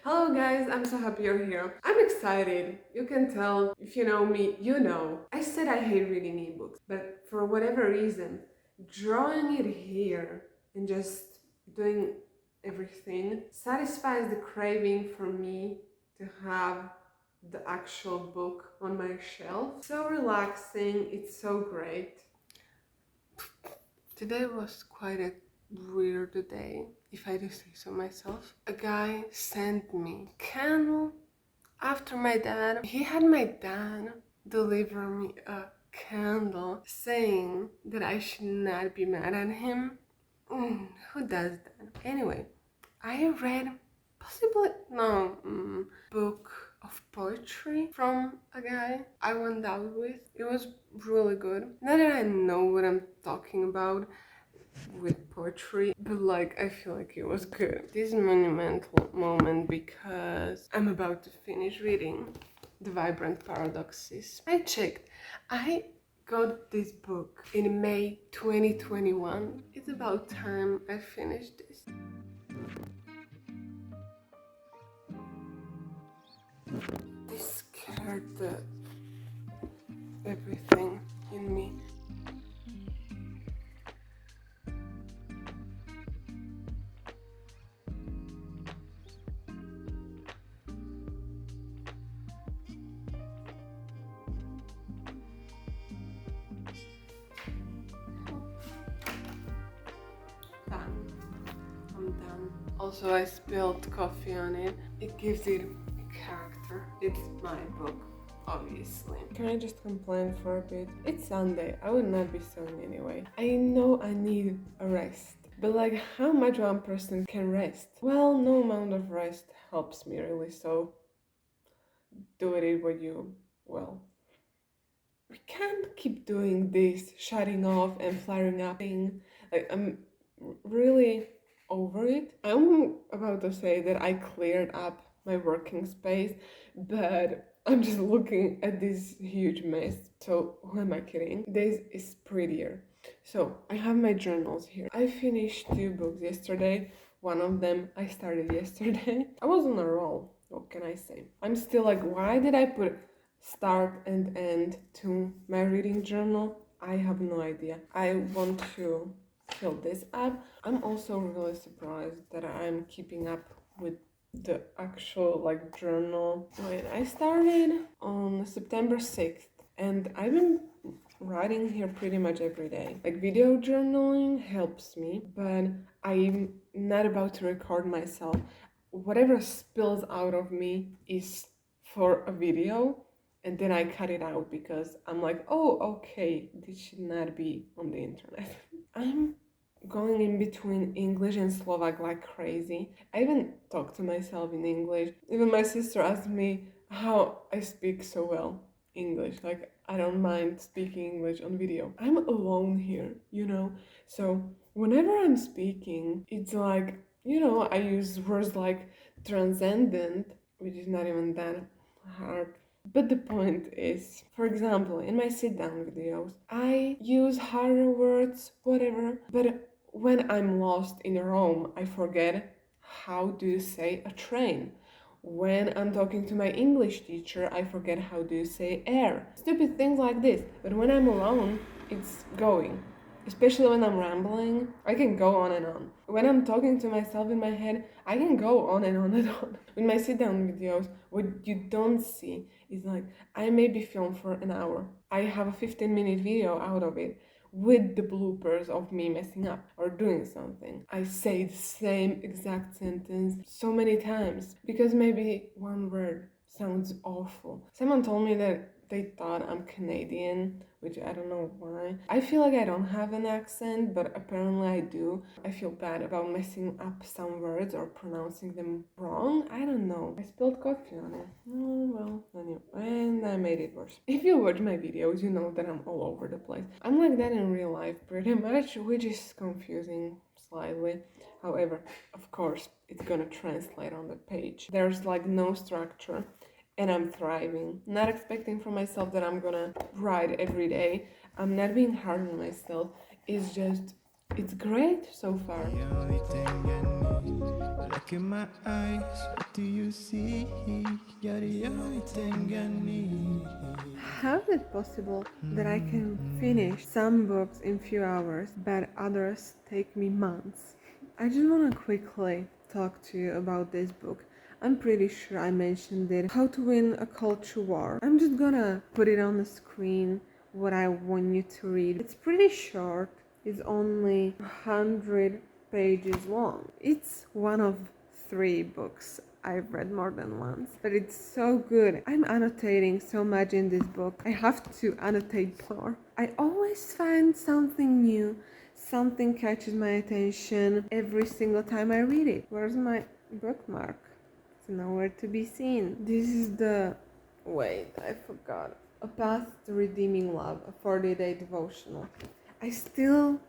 Hello guys, I'm so happy you're here. I'm excited. You can tell, if you know me, you know. I said I hate reading ebooks, but for whatever reason, drawing it here and just doing everything satisfies the craving for me to have the actual book on my shelf. So relaxing, it's so great. Today was quite a weird day, if I do say so myself. A guy sent me a candle after my dad. He had my dad deliver me a candle saying that I should not be mad at him. Who does that? Anyway, I read possibly book of poetry from a guy I went out with. It was really good. Not that I know what I'm talking about with poetry, but I feel like it was good. This is a monumental moment because I'm about to finish reading The Vibrant Paradoxes. I checked. I got this book in May 2021. It's about time I finished this. This scared everything in me. I'm done. Also, I spilled coffee on it. It gives it character. It's my book, obviously. Can I just complain for a bit? It's Sunday. I would not be sewing anyway. I know I need a rest. But how much one person can rest? Well, no amount of rest helps me really, so do it what you will. We can't keep doing this, shutting off and flaring up thing. I'm really over it. I'm about to say that I cleared up my working space, but I'm just looking at this huge mess. So who am I kidding? This is prettier. So I have my journals here. I finished 2 books yesterday. One of them I started yesterday. I was on a roll. What can I say? I'm still why did I put start and end to my reading journal? I have no idea. I want to fill this up. I'm also really surprised that I'm keeping up with the actual journal. Wait, I started on September 6th and I've been writing here pretty much every day. Video journaling helps me, but I'm not about to record myself. Whatever spills out of me is for a video, and then I cut it out because I'm oh, okay, this should not be on the internet. I'm going in between English and Slovak like crazy. I even talk to myself in English. Even my sister asked me how I speak so well English. I don't mind speaking English on video. I'm alone here, So whenever I'm speaking, it's I use words like transcendent, which is not even that hard. But the point is, for example, in my sit-down videos, I use harder words, whatever, but when I'm lost in Rome, I forget how do you say a train. When I'm talking to my English teacher, I forget how do you say air. Stupid things like this. But when I'm alone, it's going. Especially when I'm rambling, I can go on and on. When I'm talking to myself in my head, I can go on and on and on. With my sit-down videos, what you don't see is I maybe film for an hour. I have a 15-minute video out of it with the bloopers of me messing up or doing something. I say the same exact sentence so many times because maybe one word sounds awful. Someone told me that they thought I'm Canadian, which I don't know why. I feel I don't have an accent, but apparently I do. I feel bad about messing up some words or pronouncing them wrong. I don't know. I spilled coffee on it. Oh, well, anyway, and I made it worse. If you watch my videos, you know that I'm all over the place. I'm like that in real life pretty much, which is confusing slightly. However, of course, it's gonna translate on the page. There's no structure. And I'm thriving. Not expecting from myself that I'm gonna write every day. I'm not being hard on myself. It's great so far. Look in my eyes, what do you see? You're the only thing I need. How is it possible that I can finish some books in few hours, but others take me months? I just want to quickly talk to you about this book. I'm pretty sure I mentioned it, How to Win a Culture War. I'm just gonna put it on the screen, what I want you to read. It's pretty short, it's only 100 pages long. It's one of 3 books I've read more than once, but it's so good. I'm annotating so much in this book. I have to annotate more. I always find something new, something catches my attention every single time I read it. Where's my bookmark? It's nowhere to be seen. This is wait, I forgot. A Path to Redeeming Love, a 40-day devotional. I still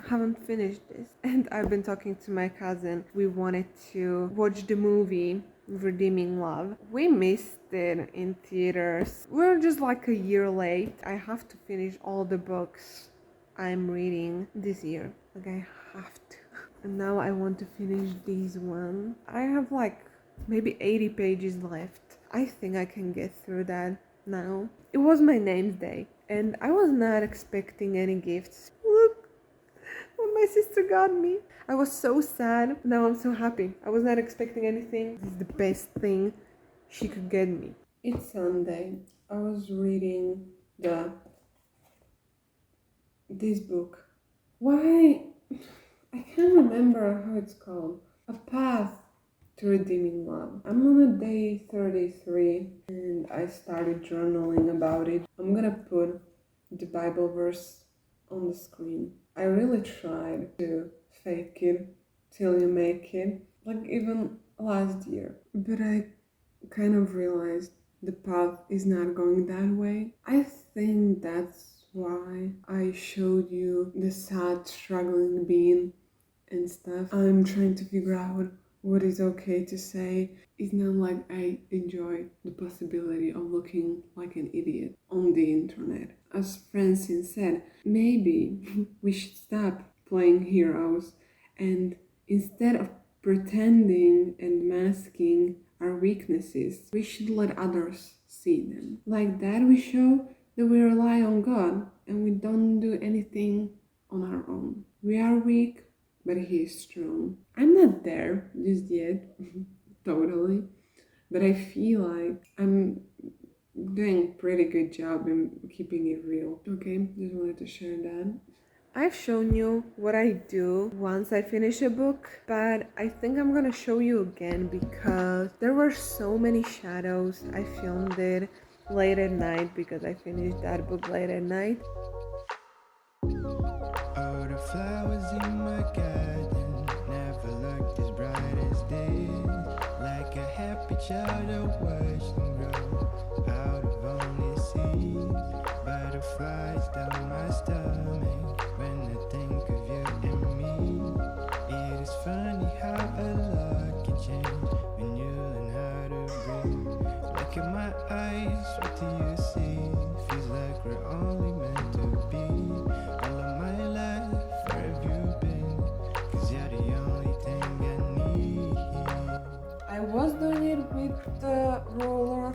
haven't finished this, and I've been talking to my cousin. We wanted to watch the movie Redeeming Love. We missed it in theaters. We're just like a year late. I have to finish all the books I'm reading this year. Like, I have to. And now I want to finish this one. I have like maybe 80 pages left. I think I can get through that now. It was my name's day, and I was not expecting any gifts. Look what my sister got me. I was so sad. Now I'm so happy. I was not expecting anything. This is the best thing she could get me. It's Sunday. I was reading this book. Why? I can't remember how it's called. A Path to Redeeming Love. I'm on a day 33 and I started journaling about it. I'm gonna put the Bible verse on the screen. I really tried to fake it till you make it, like even last year. But I kind of realized the path is not going that way. I think that's why I showed you the sad, struggling being and stuff. I'm trying to figure out what is okay to say. It's not like I enjoy the possibility of looking like an idiot on the internet. As Francine said, maybe we should stop playing heroes and instead of pretending and masking our weaknesses, we should let others see them. Like that, we show that we rely on God and we don't do anything on our own. We are weak, but He is strong. I'm not there just yet, totally, but I feel like I'm doing a pretty good job in keeping it real. Okay, just wanted to share that. I've shown you what I do once I finish a book, but I think I'm gonna show you again because there were so many shadows. I filmed it late at night because I finished that book late at night. All the flowers in my garden never looked as bright as this. Like a happy child, I watched them grow out of only seeds. Butterflies down my stomach when I think of you and me. It is funny how a lot can change when you learn how to breathe. Look in my eyes, what do you see? Feels like we're only meant to be. All of my life, where have you been? 'Cause you're the only thing I need. I was doing it with the roller,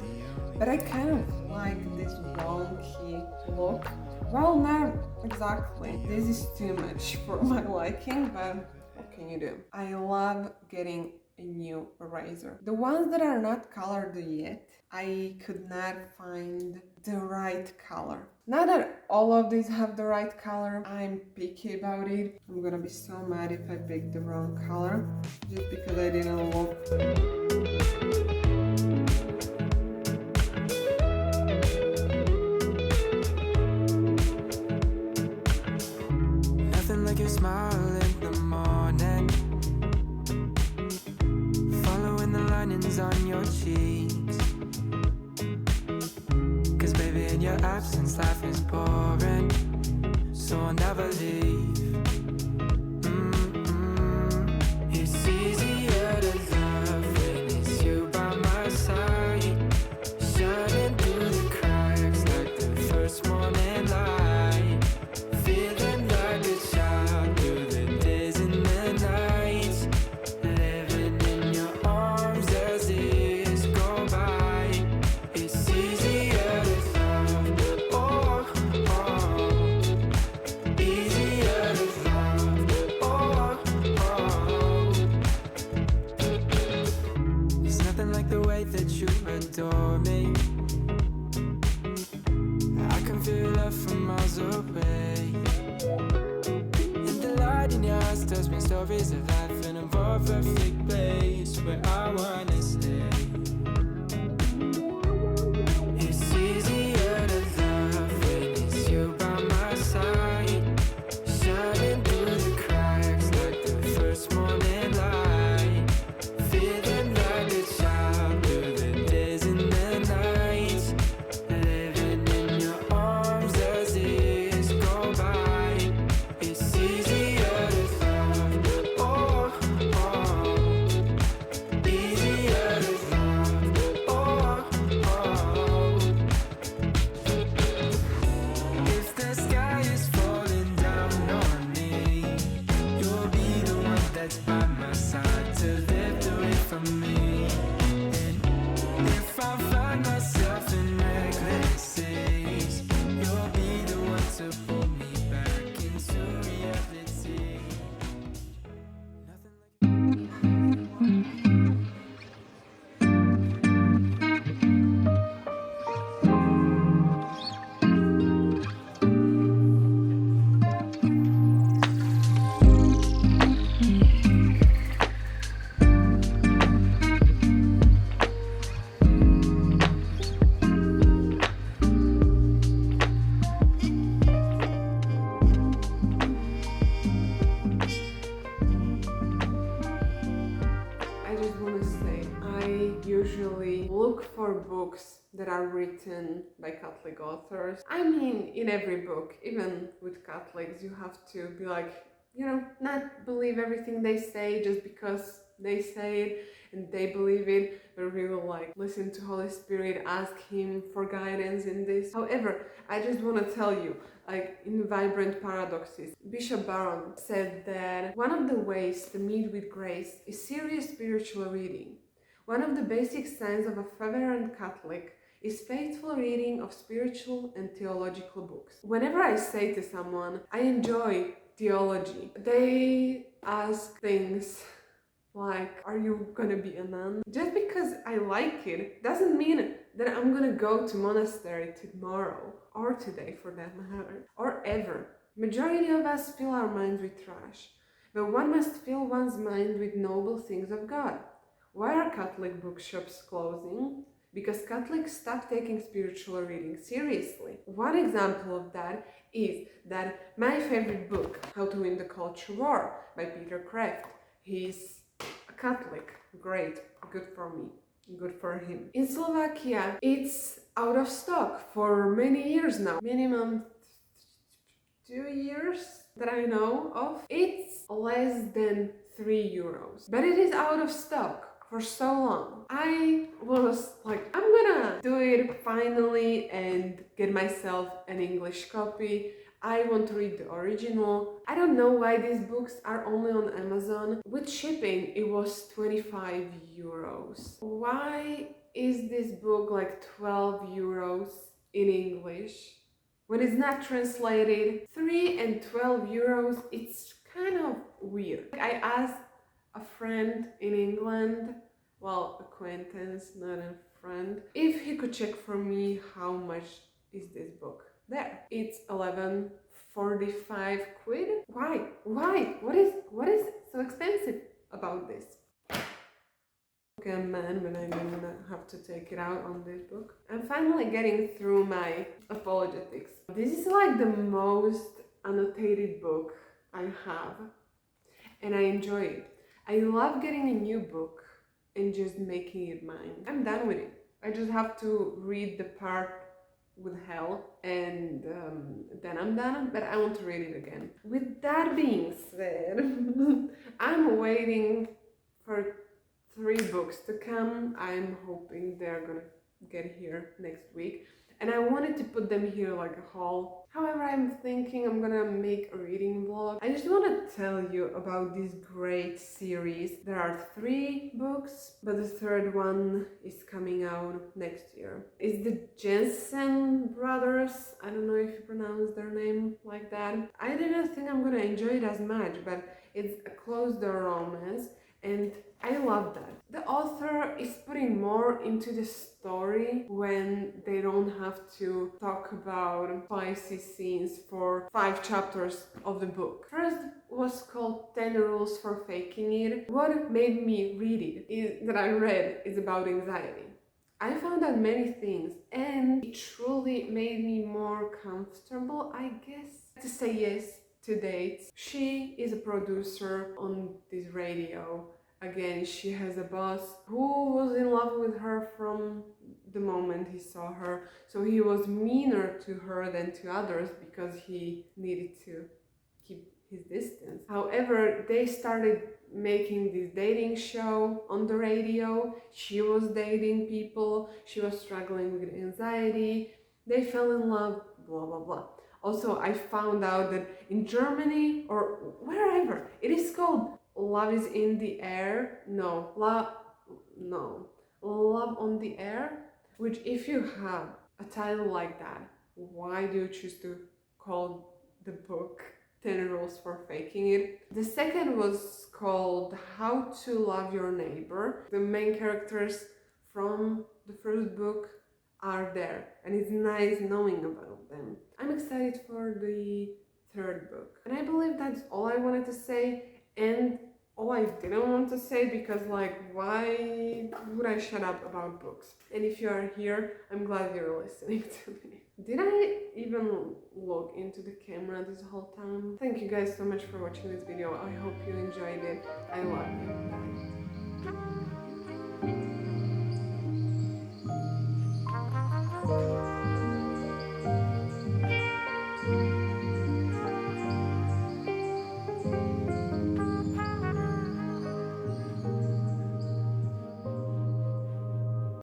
but I kind of like this wonky look. Well, not exactly. This is too much for my liking, but what can you do? I love getting a new eraser. The ones that are not colored yet, I could not find the right color. Now that all of these have the right color, I'm picky about it. I'm gonna be so mad if I pick the wrong color just because I didn't look. Nothing like your smile in the morning, following the linings on your cheeks. 'Cause baby, in your absence, life is boring, so I'll never leave. It's easier to love when it's you by my side, shining through the cracks like the first morning light. Feeling like a child through the days and the nights, living in Nothing like the way that you adore me. I can feel love from miles away. And the light in your eyes tells me stories of life in a more perfect place where I wanna stay. It's easier to love when it's you by my side, shining through the cracks like the first morning light, feeling like a child through the days and the nights, living in your arms as years go by. It's easier to love, oh, oh, easier to love, oh, oh. If the sky is falling down on me, you'll be the one that's by my side to lift away from me. And if I find myself in reckless days, you'll be the one to pull me back into reality. Nothing like I just want to say, I usually look for books that are written by Catholic authors. I mean, in every book, even with Catholics, you have to be like, not believe everything they say just because they say it and they believe it, but really like listen to Holy Spirit, ask Him for guidance in this. However, I just want to tell you, like in Vibrant Paradoxes, Bishop Barron said that one of the ways to meet with grace is serious spiritual reading. One of the basic signs of a fervent Catholic is faithful reading of spiritual and theological books. Whenever I say to someone, I enjoy theology, they ask things like, are you gonna be a nun? Just because I like it doesn't mean that I'm gonna go to monastery tomorrow, or today for that matter, or ever. Majority of us fill our minds with trash, but one must fill one's mind with noble things of God. Why are Catholic bookshops closing? Because Catholics stop taking spiritual reading seriously. One example of that is that my favorite book, How to Win the Culture War by Peter Kraft. He's a Catholic. Great. Good for me. Good for him. In Slovakia, it's out of stock for many years now. Minimum 2 years that I know of. It's less than €3. But it is out of stock for so long. I was like, I'm gonna do it finally and get myself an English copy. I want to read the original. I don't know why these books are only on Amazon. With shipping, it was €25. Why is this book like €12 in English? When it's not translated, 3 and €12, it's kind of weird. I asked a friend in England, well, acquaintance, not a friend, if he could check for me how much is this book there. It's 11.45 quid. Why? What is so expensive about this? Okay, I'm mad when I'm gonna have to take it out on this book. I'm finally getting through my apologetics. This is like the most annotated book I have, and I enjoy it. I love getting a new book and just making it mine. I'm done with it. I just have to read the part with hell and then I'm done, but I want to read it again. With that being said, I'm waiting for 3 books to come. I'm hoping they're gonna get here next week. And I wanted to put them here like a haul. However, I'm thinking I'm gonna make a reading vlog. I just want to tell you about this great series. There are 3 books, but the 3rd one is coming out next year. It's the Jensen brothers. I don't know if you pronounce their name like that. I didn't think I'm gonna enjoy it as much, but it's a closed door romance. And I love that. The author is putting more into the story when they don't have to talk about spicy scenes for 5 chapters of the book. First was called 10 Rules for Faking It. What made me read it is about anxiety. I found out many things and it truly made me more comfortable, I guess, to say yes to dates. She is a producer on this radio. Again, she has a boss who was in love with her from the moment he saw her. So he was meaner to her than to others because he needed to keep his distance. However, they started making this dating show on the radio. She was dating people, she was struggling with anxiety, they fell in love, blah blah blah. Also, I found out that in Germany or wherever it is called Love is in the Air. Love on the Air. Which, if you have a title like that, why do you choose to call the book 10 Rules for Faking It? The second was called How to Love Your Neighbor. The main characters from the first book are there, and it's nice knowing about them. I'm excited for the third book. And I believe that's all I wanted to say, and all I didn't want to say, because why would I shut up about books? And if you are here, I'm glad you're listening to me. Did I even look into the camera this whole time? Thank you guys so much for watching this video. I hope you enjoyed it. I love you. Bye.